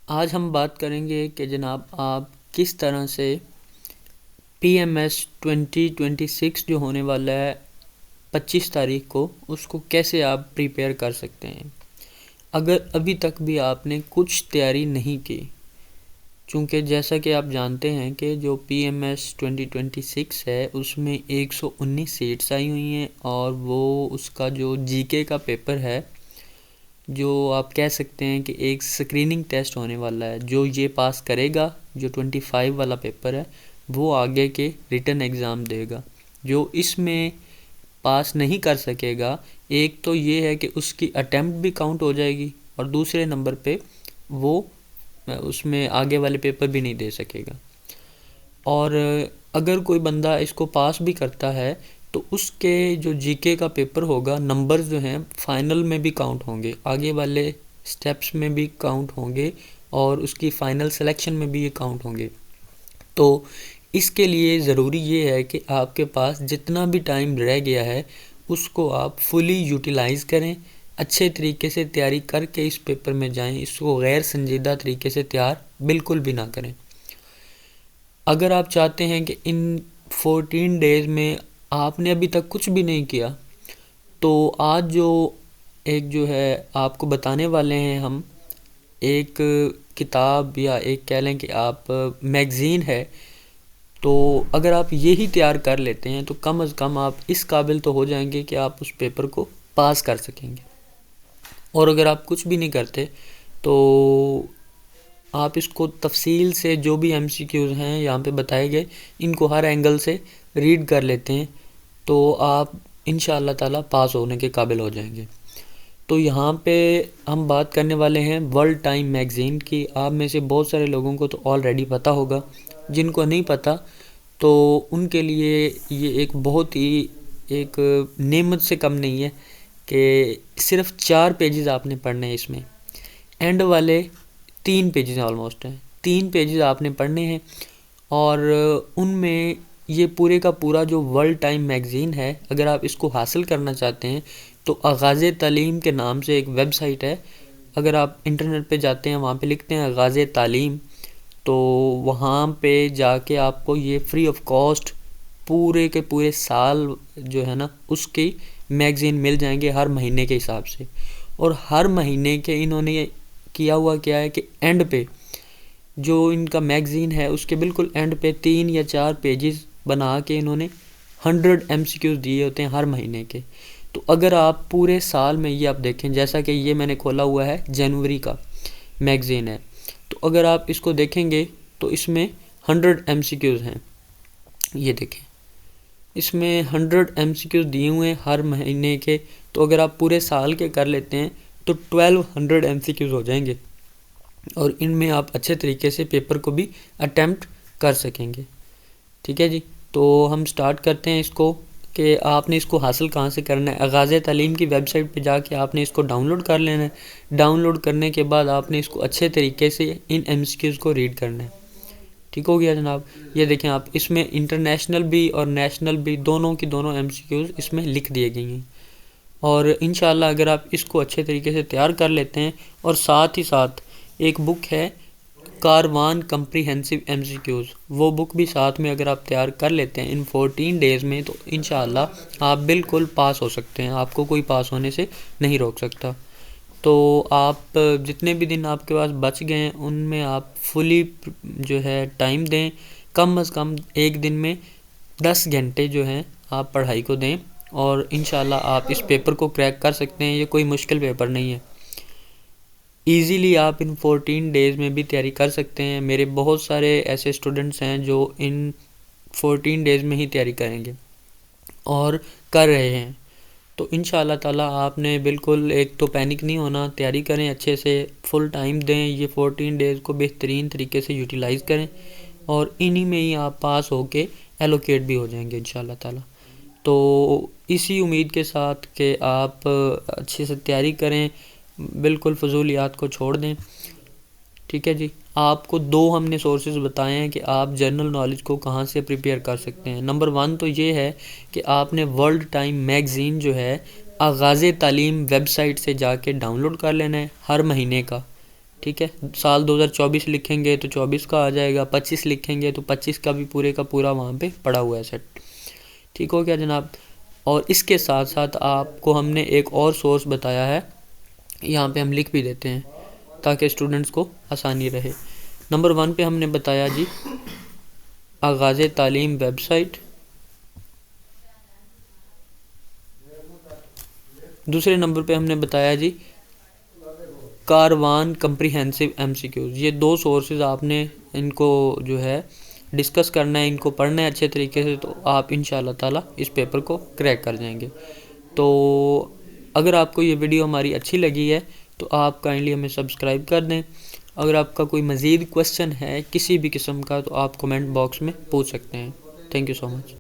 آج ہم بات کریں گے کہ جناب آپ کس طرح سے پی ایم ایس 2026 جو ہونے والا ہے 25 تاریخ کو، اس کو کیسے آپ پریپیئر کر سکتے ہیں اگر ابھی تک بھی آپ نے کچھ تیاری نہیں کی. چونکہ جیسا کہ آپ جانتے ہیں کہ جو پی ایم ایس 2026 ہے اس میں 119 سیٹس آئی ہوئی ہیں، اور وہ اس کا جو جی کے کا پیپر ہے، جو آپ کہہ سکتے ہیں کہ ایک سکریننگ ٹیسٹ ہونے والا ہے. جو یہ پاس کرے گا، جو 25 والا پیپر ہے، وہ آگے کے ریٹن ایگزام دے گا. جو اس میں پاس نہیں کر سکے گا، ایک تو یہ ہے کہ اس کی اٹیمپٹ بھی کاؤنٹ ہو جائے گی، اور دوسرے نمبر پہ وہ اس میں آگے والے پیپر بھی نہیں دے سکے گا. اور اگر کوئی بندہ اس کو پاس بھی کرتا ہے تو اس کے جو جی کے کا پیپر ہوگا، نمبرز جو ہیں فائنل میں بھی کاؤنٹ ہوں گے، آگے والے سٹیپس میں بھی کاؤنٹ ہوں گے، اور اس کی فائنل سلیکشن میں بھی یہ کاؤنٹ ہوں گے. تو اس کے لیے ضروری یہ ہے کہ آپ کے پاس جتنا بھی ٹائم رہ گیا ہے اس کو آپ فلی یوٹیلائز کریں، اچھے طریقے سے تیاری کر کے اس پیپر میں جائیں. اس کو غیر سنجیدہ طریقے سے تیار بالکل بھی نہ کریں. اگر آپ چاہتے ہیں کہ ان 14 ڈیز میں آپ نے ابھی تک کچھ بھی نہیں کیا، تو آج جو ہے آپ کو بتانے والے ہیں ہم، ایک کتاب یا ایک کہہ لیں کہ آپ میگزین ہے. تو اگر آپ یہی تیار کر لیتے ہیں تو کم از کم آپ اس قابل تو ہو جائیں گے کہ آپ اس پیپر کو پاس کر سکیں گے. اور اگر آپ کچھ بھی نہیں کرتے تو آپ اس کو تفصیل سے جو بھی ایم سی کیوز ہیں یہاں پہ بتائے گئے، ان کو ہر اینگل سے ریڈ کر لیتے ہیں تو آپ انشاءاللہ تعالیٰ پاس ہونے کے قابل ہو جائیں گے. تو یہاں پہ ہم بات کرنے والے ہیں ورلڈ ٹائم میگزین کی. آپ میں سے بہت سارے لوگوں کو تو آلریڈی پتہ ہوگا، جن کو نہیں پتہ تو ان کے لیے یہ ایک بہت ہی ایک نعمت سے کم نہیں ہے کہ صرف 4 پیجز آپ نے پڑھنے ہیں. اس میں اینڈ والے 3 پیجز آلموسٹ ہیں، 3 پیجز آپ نے پڑھنے ہیں، اور ان میں یہ پورے کا پورا جو ورلڈ ٹائم میگزین ہے، اگر آپ اس کو حاصل کرنا چاہتے ہیں تو آغاز تعلیم کے نام سے ایک ویب سائٹ ہے. اگر آپ انٹرنیٹ پہ جاتے ہیں، وہاں پہ لکھتے ہیں آغاز تعلیم، تو وہاں پہ جا کے آپ کو یہ فری آف کاسٹ پورے کے پورے سال جو ہے نا اس کی میگزین مل جائیں گے ہر مہینے کے حساب سے. اور ہر مہینے کے انہوں نے کیا ہوا کیا ہے کہ اینڈ پہ جو ان کا میگزین ہے اس کے بالکل اینڈ پہ 3 یا 4 پیجز بنا کے انہوں نے 100 ایم سی کیوز دیے ہوتے ہیں ہر مہینے کے. تو اگر آپ پورے سال میں یہ آپ دیکھیں، جیسا کہ یہ میں نے کھولا ہوا ہے جنوری کا میگزین ہے، تو اگر آپ اس کو دیکھیں گے تو اس میں 100 ایم سی کیوز ہیں. یہ دیکھیں اس میں 100 ایم سی کیوز دیے ہوئے ہیں ہر مہینے کے. تو اگر آپ پورے سال کے کر لیتے ہیں تو 1200 ایم سی کیوز ہو جائیں گے، اور ان میں آپ اچھے طریقے سے پیپر کو بھی اٹیمپٹ کر سکیں گے. ٹھیک ہے جی، تو ہم سٹارٹ کرتے ہیں اس کو کہ آپ نے اس کو حاصل کہاں سے کرنا ہے. آغاز تعلیم کی ویب سائٹ پہ جا کے آپ نے اس کو ڈاؤن لوڈ کر لینا ہے. ڈاؤن لوڈ کرنے کے بعد آپ نے اس کو اچھے طریقے سے ان ایم سی کیوز کو ریڈ کرنا ہے. ٹھیک ہو گیا جناب. یہ دیکھیں آپ، اس میں انٹرنیشنل بھی اور نیشنل بھی دونوں کی دونوں ایم سی کیوز اس میں لکھ دیے گئی ہیں. اور انشاءاللہ اگر آپ اس کو اچھے طریقے سے تیار کر لیتے ہیں، اور ساتھ ہی ساتھ ایک بک ہے کاروان کمپریہنسو ایم سی کیوز، وہ بک بھی ساتھ میں اگر آپ تیار کر لیتے ہیں ان 14 ڈیز میں، تو انشاءاللہ آپ بالکل پاس ہو سکتے ہیں. آپ کو کوئی پاس ہونے سے نہیں روک سکتا. تو آپ جتنے بھی دن آپ کے پاس بچ گئے ہیں ان میں آپ فلی جو ہے ٹائم دیں. کم از کم ایک دن میں 10 گھنٹے جو ہیں آپ پڑھائی کو دیں، اور انشاءاللہ آپ اس پیپر کو کریک کر سکتے ہیں. یہ کوئی مشکل پیپر نہیں ہے، ایزیلی آپ ان 14 ڈیز میں بھی تیاری کر سکتے ہیں. میرے بہت سارے ایسے اسٹوڈنٹس ہیں جو ان 14 ڈیز میں ہی تیاری کریں گے اور کر رہے ہیں. تو انشاءاللہ تعالیٰ آپ نے بالکل ایک تو پینک نہیں ہونا، تیاری کریں اچھے سے، فل ٹائم دیں، یہ 14 ڈیز کو بہترین طریقے سے یوٹیلائز کریں، اور انہی میں ہی آپ پاس ہو کے ایلوکیٹ بھی ہو جائیں گے انشاءاللہ تعالیٰ. تو اسی امید کے ساتھ کہ آپ اچھے سے تیاری کریں، بالکل فضولیات کو چھوڑ دیں. ٹھیک ہے جی. آپ کو 2 ہم نے سورسز بتائے ہیں کہ آپ جنرل نالج کو کہاں سے پریپیئر کر سکتے ہیں. نمبر 1 تو یہ ہے کہ آپ نے ورلڈ ٹائم میگزین جو ہے آغاز تعلیم ویب سائٹ سے جا کے ڈاؤن لوڈ کر لینا ہے ہر مہینے کا. ٹھیک ہے، سال 2024 لکھیں گے تو 24 کا آ جائے گا، 25 لکھیں گے تو 25 کا بھی پورے کا پورا وہاں پہ پڑا ہوا ہے سیٹ. ٹھیک ہو گیا جناب. اور اس کے ساتھ ساتھ آپ کو ہم نے ایک اور سورس بتایا ہے، یہاں پہ ہم لکھ بھی دیتے ہیں تاکہ اسٹوڈنٹس کو آسانی رہے. نمبر 1 پہ ہم نے بتایا جی آغاز تعلیم ویب سائٹ. دوسرے نمبر پہ ہم نے بتایا جی کاروان کمپریہنسو ایم سی کیوز. یہ 2 سورسز آپ نے ان کو جو ہے ڈسکس کرنا ہے، ان کو پڑھنا ہے اچھے طریقے سے، تو آپ انشاءاللہ تعالی اس پیپر کو کریک کر جائیں گے. تو اگر آپ کو یہ ویڈیو ہماری اچھی لگی ہے تو آپ کائنڈلی ہمیں سبسکرائب کر دیں. اگر آپ کا کوئی مزید کویسچن ہے کسی بھی قسم کا تو آپ کمنٹ باکس میں پوچھ سکتے ہیں. Thank you so much.